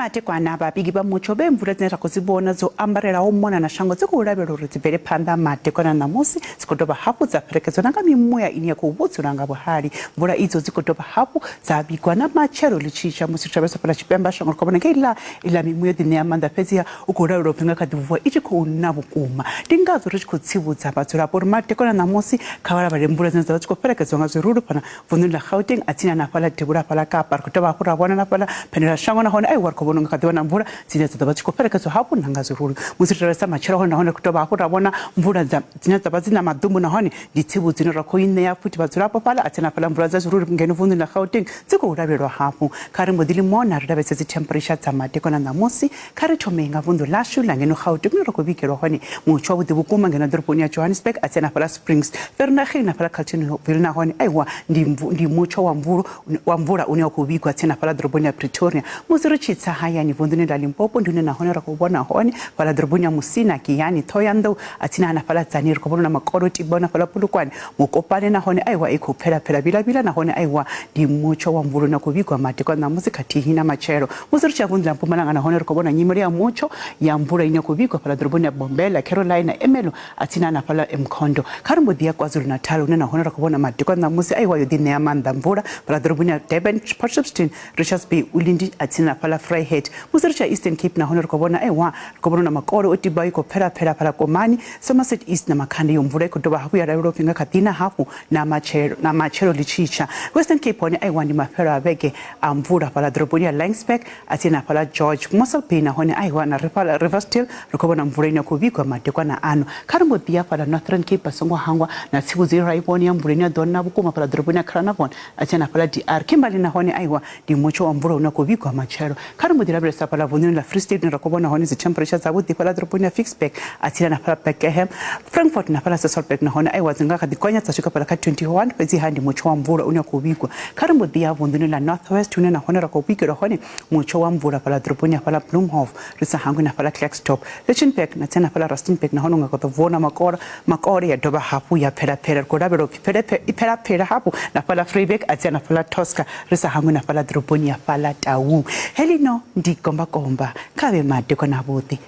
mate kwana ababiki ba Mutsho bemvula dzine rakuzibona dzo ambarela umona na shango dziko ulavhelo uri dzibvele phanḓa mate kwana namusi dzikotoba hapo dza pherekedzwa nga mimuya ine ya kuvudzula nga buhari mvula idzo dzikotoba hapo dzabikwa na machero lichicha musi travesa pala chipemba shango kobona ila mimuya dzine ya manda fezia ukulavhelo phinga kadivua ichi khou na vhukuma ndingadzo ri tshi tsivhudza vhadzulapo uri mate kwana namusi khavala vhale mvula dzine dza tshi pherekedzwa nga zwirulu pana vundu la Gauteng atsina na pala tebula pala Kapa kutoba hapo rabona na pala phenela shango na hona ai war kobona nga kadivana mvula dzine dza tshi pherekedzwa hapo nanga zwirulu musi travesa machero hona hona kutoba hapo rabona mvula dzine dza dzina madumbu na hone nditsivhu dzine rakho ine ya futhi vhadzulapo pala atsina pala mvula dza zwirulu ngeno vundu la Gauteng dziko ulavhelwa hapo kari modili mona ri lavetse dzi temperature dza mate kona namusi kari thome nga vundu lashu la ngeno Gauteng ro kobikelwa hone mutsho wa vhukuma ngeno ḓoroboni ya Johannesburg atsina pala Springs Vereeniging na pala Carletonville na hone aiwa ndi mutsho wa mvula une wa kubikwa atsina pala ḓoroboni ya Pretoria musi ri tshi tsa hayani vundu la Limpopo ndine na hone ra kubona hone pala ḓoroboni ya Musina Kiyani Thohoyandou atsina na pala Tzaneen ri kubona makolo tibona pala Polokwane Mokopane na hone aiwa ikho phela bila na hone aiwa ndi mutsho wa mvula na kubikwa mate kwa namusi khathihi na machero musi ri tshi vundu la Mpumalanga na hone ri kubona nyimele ya mutsho ya mvula ine kubikwa pala ḓoroboni ya Bombela Carolina Emelo atsina na pala Mkhondo kharimbo ya KwaZulu-Natal une na hone ra kubona mate kwa namusi aiwa yo dine ya manda mvula pala ḓoroboni ya Durban Potchefstroom Richards Bay Ulindi atsina pala Vryheid musi ri tshi Eastern Cape na hone ri kubona aiwa ri kubona na makolo otiba iko phela pala Komani Somerset East na makhande yo mvula ikotoba hapo ya lavhelo phinga khatina hapo na machero lichicha Western Cape hone aiwa ndi maphelo aveke a mvula pala ḓoroboni ya Laingsburg atsina pala George Mossel Bay na hone aiwa na Riverstill ri kubona mvula ine kubikwa mate kwa na ano kharimbo dia pala Northern Cape pasongo hangwa na tsiku ziri raiboni ya mvula ine donna vhukuma pala ḓoroboni ya Cranavon atsina pala DR Kimberley na hone aiwa ndi mutsho wa mvula une kubikwa machero kharimbo dilavhelesa pala vundu la Free State ra kubona hone zi temperature dza vhudi pala ḓoroboni ya Ficksburg atsina na pala Beckenham Frankfurt na pala Sasolburg na hone aiwa dzinga kha dikonya dza swika pala kha 21 fhedzi handi mutsho wa mvula une kubikwa kharimbo dia vundu la Northwest une na hone ra kubikela hone mutsho wa mvula pala ḓoroboni ya pala Bloemhof risa hangu na pala Klerksdorp Lichtenburg na tsena pala Rustenburg na hone ngakotavona makore ya doba hapo ya phela kodabelo phela hapo na pala Vryburg atsena pala Tosca risa hangu na pala ḓoroboni ya pala Tau helino ndikomba kabe mate kona buti